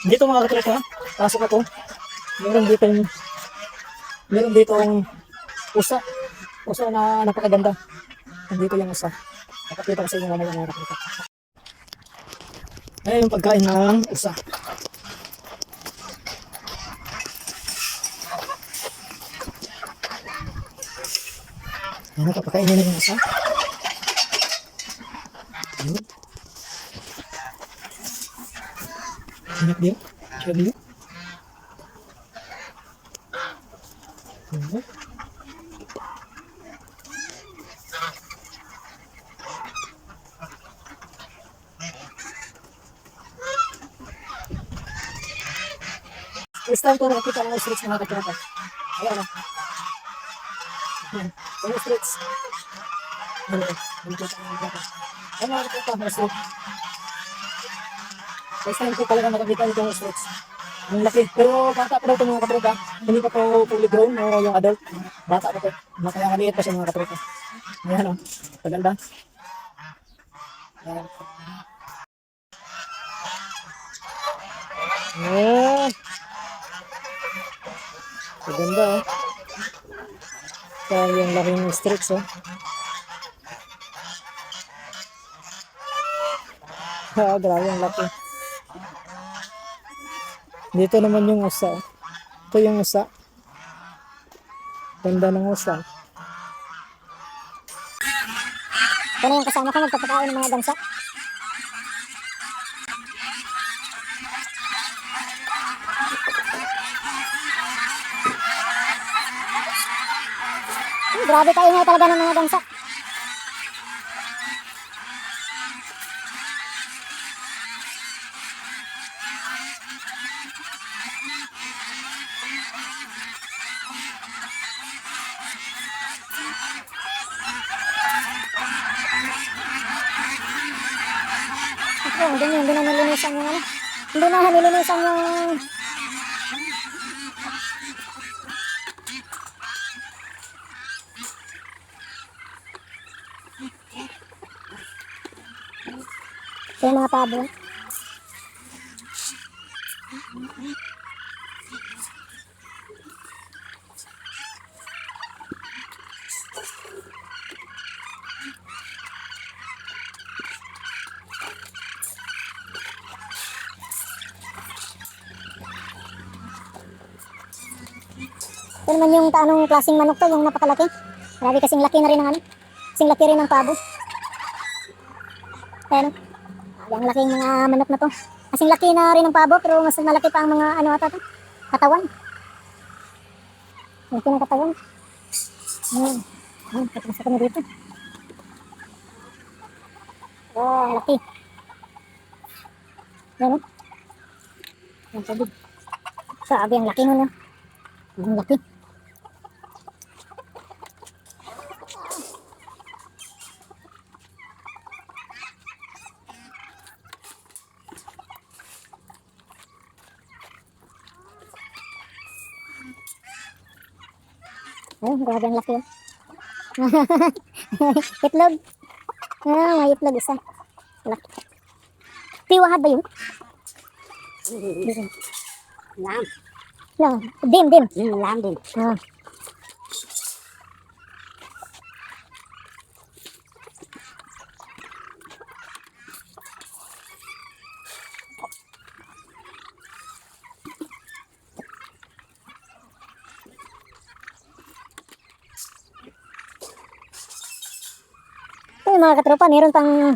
Dito mga katropa, pasok ako. Meron ditong, meron ditong usa. Usa na napakaganda. Nandito yung usa. Napakita ko sa inyo mamaya mga katropa. Ayan yung pagkain ng usa. Ayan, papakainin na yung usa. Ayan. Hanap din. Siya din. Ayan. First time ko nakakita ng ostrich mga katropa. Ayan na. Ayan. Yung ostrich. Ayan ito. Ayan ito. Ayan mga katropa. Ostrich. First time ko talaga nakakita nitong ostrich. Ang laki. Pero bata pa daw ito mga katropa. Hindi pa ito fully grown o yung adult. Bata pa ito. Kaya maliit pa siya mga katropa. Ayan o. Paganda. Ayan. Ayan. Paganda o. Kaya yung laking ostrich o. Grabe ang laki. Dito naman yung usa. Ito yung usa. Ganda ng usa. Ito na yung kasama ko magpapakain ng mga gansa. Grabe kaingay talaga ng mga gansa. Hindi na nilinisan yung ano. Hindi na nilinisan yung mga pabo. Ito naman yung anong klaseng manok to, yung napakalaki. Grabe kasing laki na rin ng ano. Kasing laki rin ng pabo. Ayan o. Ang laking mga manok na to. Kasing laki na rin ng pabo pero mas malaki pa ang mga ano ata to. Katawan. Laki ng katawan. Ayan. Ayan, kapasa kami dito. Oh, laki. Ayan o. Ayan, sabig. Sabi ang laki nun o. Ang laki. Oh, grabe ang laki. Itlog. Ah, may itlog isa. Laki. Piwahad ba yun? Lam. No, dim. Lam din. Ah. Mga katropa, meron pang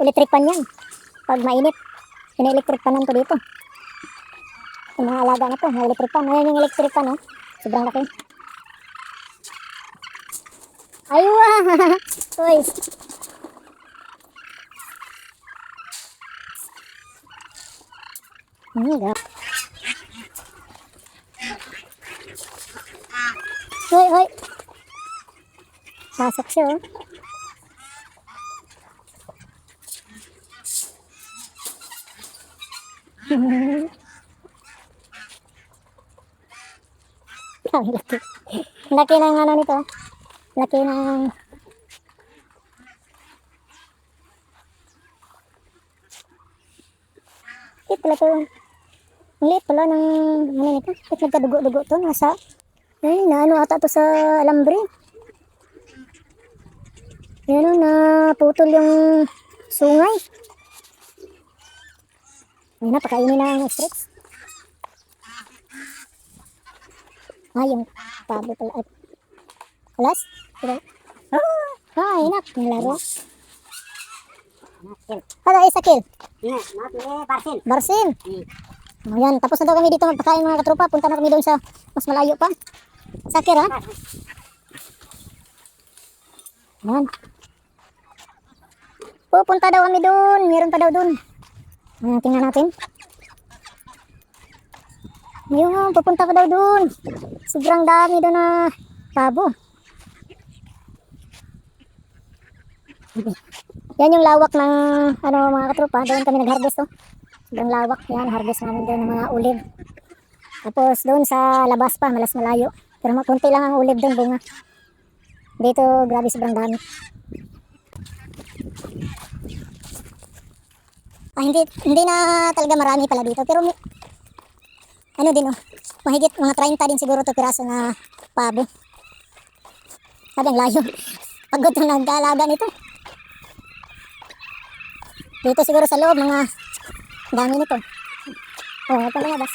electric pan yan. Pag mainit, pina-electric panan to dito. Yung mga alaga na to, mga electric pan. Ayan yung electric pan, oh. Sobrang laki. Aywa! Uy! Gap. Uy! Pasok siya, oh. Laki. Laki ng ano nito. Laki ng ito pala to. Ang liit pala ng ano nito. Ba't nagkadugo-dugo to? Nasa, ay, naano ata to sa alambre. Yan o, naputol yung sungay. Ayun na, pakainin na ang ostrich. Ah, yung pabo pala. Ay, alas? Diba? Ah, inak. Ang laro. Ano, Isakil? Barsin. Ayan, tapos na daw kami dito magpakain mga katropa. Punta na kami doon sa mas malayo pa. Sakir, ha? Ayan. Pupunta daw kami doon. Meron pa daw doon. Ayan, tingnan natin. Ayun, pupunta ka daw doon. Sobrang dami doon na pabo. Yan yung lawak ng ano mga katropa. Doon kami nag-harvest, oh. Sobrang lawak. Yan, harvest namin doon ng mga uliv. Tapos doon sa labas pa, malas malayo. Pero konti lang ang uliv doon, bunga. Dito, grabe, sobrang dami. Ah, hindi na talaga marami pala dito. Pero ano din, oh. Mahigit mga 30 din siguro to piraso na pabo. Sabi ang layo. Pagod na nag-aalaga nito. Dito siguro sa loob, mga dami nito. Oh, ito lumabas.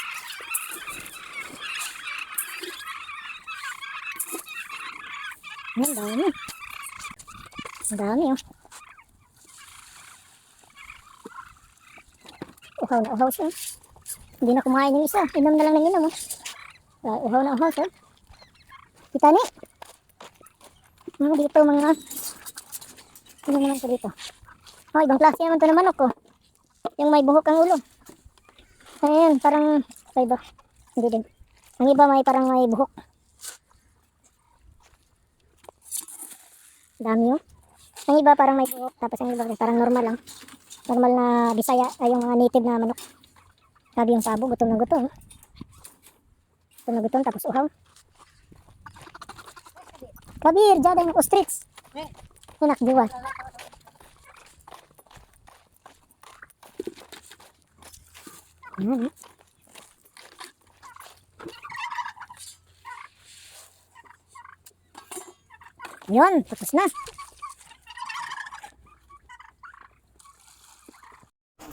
Ang dami. Ang dami, oh. Uhaw na uhaw siya. Hindi na kumain yung isa. Inom na lang ng inom, oh. Uhaw na uhaw siya. Kita ni. Dito mga. Ano naman ito dito? Oh, ibang klase naman ito na manok, oh. Yung may buhok ang ulo. Ayan, parang sa iba. Hindi din. Ang iba may parang may buhok. Dami, oh. Ang iba parang may buhok. Tapos ang iba parang normal lang. Normal na Bisaya ay yung mga native na manok. Sabi yung pabo, gutom na gutom. Gutom na gutom, tapos uhaw. Kabir, dyan yung ostrich. Enak jiwa. Yun, tapos na.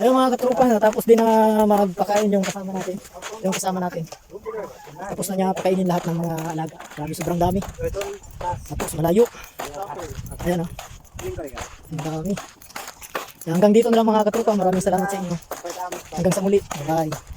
Ayun mga katropa, natapos din na magpakain yung kasama natin. Yung kasama natin. Tapos na niya pakainin lahat ng mga alaga. Grabe, sobrang dami. Tapos malayo. Ayan, oh. Ang dami. Hanggang dito na lang mga katropa. Maraming salamat sa inyo. Hanggang sa muli. Bye.